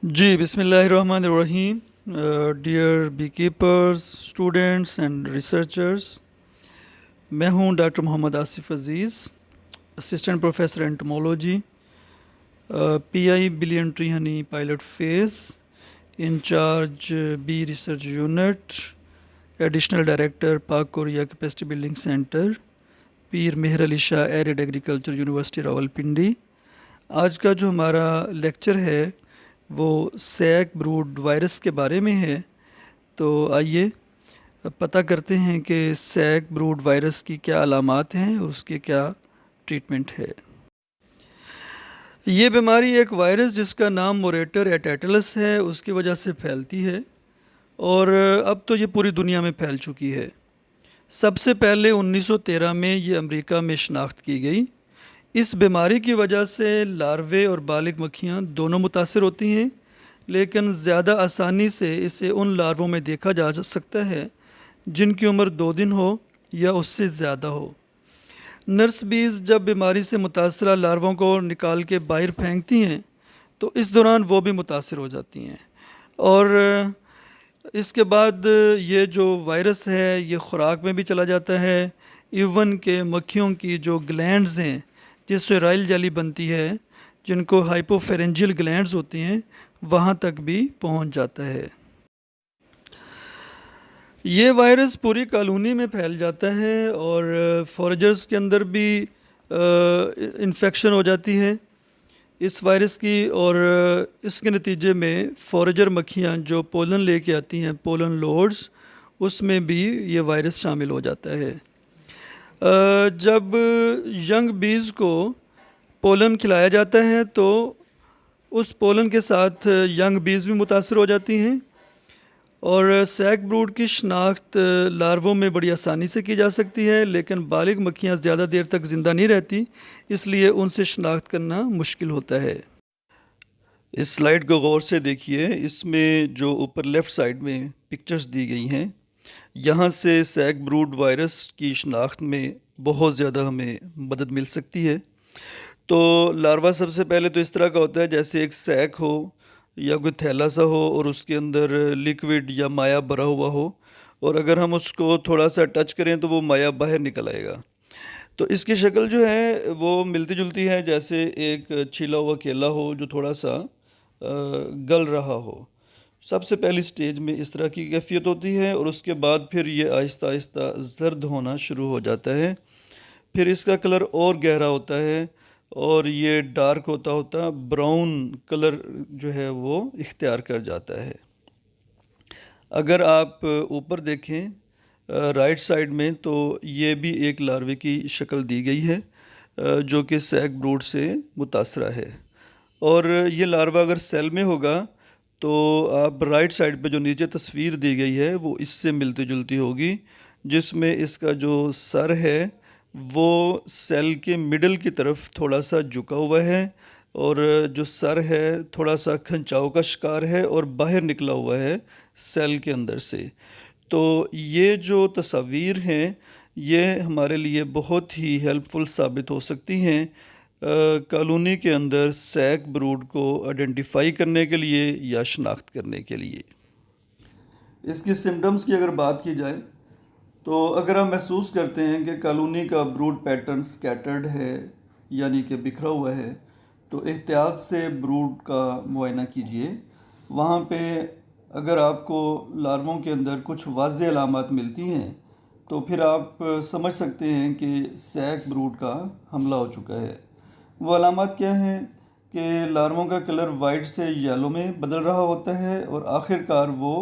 जी, बिस्मिल्लाहिर्रहमानिर्रहीम। Dear bee keepers, students and researchers, मैं हूं doctor Mohammad Asif Aziz, assistant professor entomology, PI billion tree honey pilot phase, incharge bee research unit, additional director Pak Korea capacity building centre, Pir Mehar Ali Shah arid agriculture university Rawalpindi. आज का जो हमारा lecture है वो sac brood virus के बारे में है। तो आइए पता करते हैं कि सैक ब्रूड वायरस की क्या अलामात हैं और उसके क्या ट्रीटमेंट है। ये बीमारी एक वायरस जिसका नाम मोरेटर एटेटलस है उसकी वजह से फैलती है और अब तो ये पूरी दुनिया में फैल चुकी है। सबसे पहले 1913 में ये अमेरिका में शनाख्त की गई। इस बीमारी की वजह से लार्वे और बालिग मक्खियाँ दोनों मुतासर होती हैं, लेकिन ज़्यादा आसानी से इसे उन लार्वों में देखा जा सकता है जिनकी उम्र 2 दिन हो या उससे ज़्यादा हो। नर्स बीज जब बीमारी से मुतासरा लार्वों को निकाल के बाहर फेंकती हैं तो इस दौरान वो भी मुतासर हो जाती हैं और इसके बाद ये जो वायरस है ये ख़ुराक में भी चला जाता है। इवन के मक्खियों की जो ग्लैंड्स हैं जिससे रॉयल जेली बनती है, जिनको हाइपोफेरेंजियल ग्लैंड्स होती हैं, वहाँ तक भी पहुँच जाता है। ये वायरस पूरी कॉलोनी में फैल जाता है और फॉरेजर्स के अंदर भी इन्फेक्शन हो जाती है इस वायरस की और इसके नतीजे में फॉरेजर मक्खियाँ जो पोलन लेके आती हैं, पोलन लोड्स, उसमें भी ये वायरस शामिल हो जाता है। जब यंग बीज को पोलन खिलाया जाता है तो उस पोलन के साथ यंग बीज भी मुतासर हो जाती हैं और सैक ब्रूड की शनाख्त लार्वों में बड़ी आसानी से की जा सकती है, लेकिन बालिग मक्खियाँ ज़्यादा देर तक ज़िंदा नहीं रहती, इसलिए उनसे शनाख्त करना मुश्किल होता है। इस स्लाइड को गौर से देखिए। इसमें जो ऊपर लेफ़्ट साइड में पिक्चर्स दी गई हैं, यहाँ से सैक ब्रूड वायरस की शनाख्त में बहुत ज़्यादा हमें मदद मिल सकती है। तो लार्वा सबसे पहले तो इस तरह का होता है जैसे एक सैक हो या कोई थैला सा हो और उसके अंदर लिक्विड या माया भरा हुआ हो, और अगर हम उसको थोड़ा सा टच करें तो वो माया बाहर निकल आएगा। तो इसकी शक्ल जो है वो मिलती जुलती है, जैसे एक छिला हुआ केला हो जो थोड़ा सा गल रहा हो। सबसे पहली स्टेज में इस तरह की कैफियत होती है और उसके बाद फिर ये आहिस्ता आहिस्ता जर्द होना शुरू हो जाता है। फिर इसका कलर और गहरा होता है और ये डार्क होता होता ब्राउन कलर जो है वो इख्तियार कर जाता है। अगर आप ऊपर देखें राइट साइड में तो ये भी एक लार्वे की शक्ल दी गई है जो कि सैक ब्रूड से मुतासरा है। और ये लार्वा अगर सेल में होगा तो आप राइट साइड पे जो नीचे तस्वीर दी गई है वो इससे मिलती जुलती होगी, जिसमें इसका जो सर है वो सेल के मिडल की तरफ थोड़ा सा झुका हुआ है और जो सर है थोड़ा सा खंचाव का शिकार है और बाहर निकला हुआ है सेल के अंदर से। तो ये जो तस्वीर हैं ये हमारे लिए बहुत ही हेल्पफुल साबित हो सकती हैं कॉलोनी के अंदर सैक ब्रूड को आइडेंटिफाई करने के लिए या शनाख्त करने के लिए। इसकी सिम्टम्स की अगर बात की जाए तो अगर हम महसूस करते हैं कि कॉलोनी का ब्रूड पैटर्न स्कैटर्ड है यानी कि बिखरा हुआ है, तो एहतियात से ब्रूड का मुआयना कीजिए। वहाँ पे अगर आपको लार्वों के अंदर कुछ वाज़ेह अलामात मिलती हैं तो फिर आप समझ सकते हैं कि सैक ब्रूड का हमला हो चुका है। वो अलामात क्या हैं कि लार्वों का कलर वाइट से येलो में बदल रहा होता है और आखिरकार वो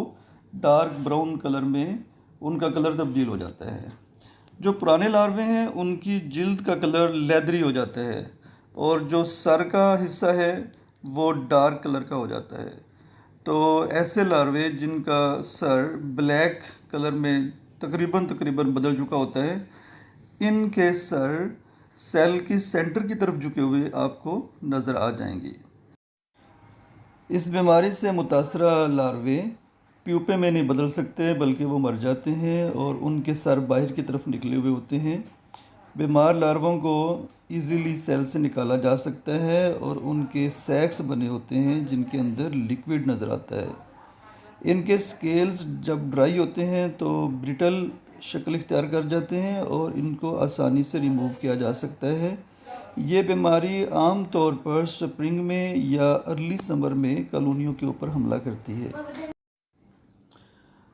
डार्क ब्राउन कलर में उनका कलर तब्दील हो जाता है। जो पुराने लार्वे हैं उनकी जिल्द का कलर लेदरी हो जाता है और जो सर का हिस्सा है वो डार्क कलर का हो जाता है। तो ऐसे लार्वे जिनका सर ब्लैक कलर में तकरीबन बदल चुका होता है, इनके सर सेल की सेंटर की तरफ झुके हुए आपको नज़र आ जाएंगे। इस बीमारी से मुतासरा लार्वे प्यूपे में नहीं बदल सकते बल्कि वो मर जाते हैं और उनके सर बाहर की तरफ निकले हुए होते हैं। बीमार लार्वों को इजीली सेल से निकाला जा सकता है और उनके सैक्स बने होते हैं जिनके अंदर लिक्विड नज़र आता है। इनके स्केल्स जब ड्राई होते हैं तो ब्रिटल शक्ल इख्तियार कर जाते हैं और इनको आसानी से रिमूव किया जा सकता है। ये बीमारी आम तौर पर स्प्रिंग में या अर्ली समर में कॉलोनियों के ऊपर हमला करती है।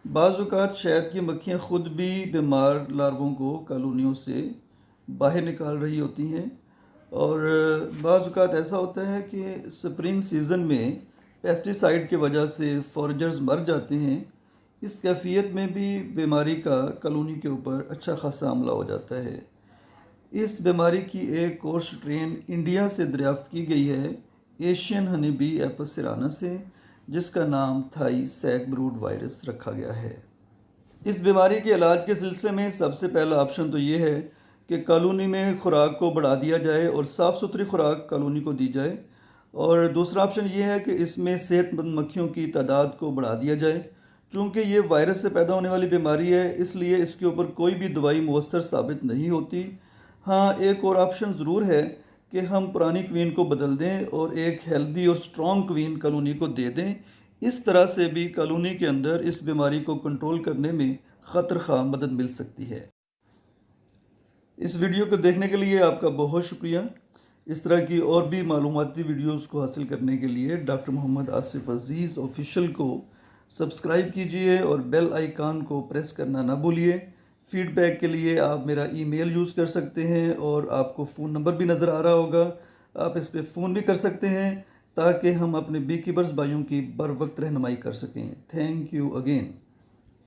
बाज़ औक़ात शहद की मक्खियाँ ख़ुद भी बीमार लार्वों को कॉलोनियों से बाहर निकाल रही होती हैं और बाज़ औक़ात ऐसा होता है कि स्प्रिंग सीज़न में पेस्टिसाइड की वजह से फॉरेजर्स मर जाते हैं। इस कैफियत में भी बीमारी का कॉलोनी के ऊपर अच्छा खासा हमला हो जाता है। इस बीमारी की एक और स्ट्रेन इंडिया से दरियाफ्त की गई है Asian honey bee Apis cerana से, जिसका नाम थाई सैक ब्रूड वायरस रखा गया है। इस बीमारी के इलाज के सिलसिले में सबसे पहला ऑप्शन तो ये है कि कॉलोनी में खुराक को बढ़ा दिया जाए और साफ़ सुथरी खुराक कॉलोनी को दी जाए, और दूसरा ऑप्शन ये है कि इसमें सेहतमंद मक्खियों की तादाद को बढ़ा दिया जाए। चूँकि ये वायरस से पैदा होने वाली बीमारी है, इसलिए इसके ऊपर कोई भी दवाई मौसर साबित नहीं होती। हाँ, एक और ऑप्शन ज़रूर है कि हम पुरानी क्वीन को बदल दें और एक हेल्दी और स्ट्रॉन्ग क्वीन कॉलोनी को दे दें। इस तरह से भी कॉलोनी के अंदर इस बीमारी को कंट्रोल करने में ख़ातिर ख़्वाह मदद मिल सकती है। इस वीडियो को देखने के लिए आपका बहुत शुक्रिया। इस तरह की और भी मालूमाती वीडियोज़ को हासिल करने के लिए डॉक्टर मोहम्मद आसिफ अज़ीज़ ऑफिशियल को सब्सक्राइब कीजिए और बेल आइकन को प्रेस करना ना भूलिए। फ़ीडबैक के लिए आप मेरा ईमेल यूज़ कर सकते हैं और आपको फ़ोन नंबर भी नज़र आ रहा होगा, आप इस पर फ़ोन भी कर सकते हैं ताकि हम अपने बी कीपर्स भाइयों की बर वक्त रहनुमाई कर सकें। Thank you again.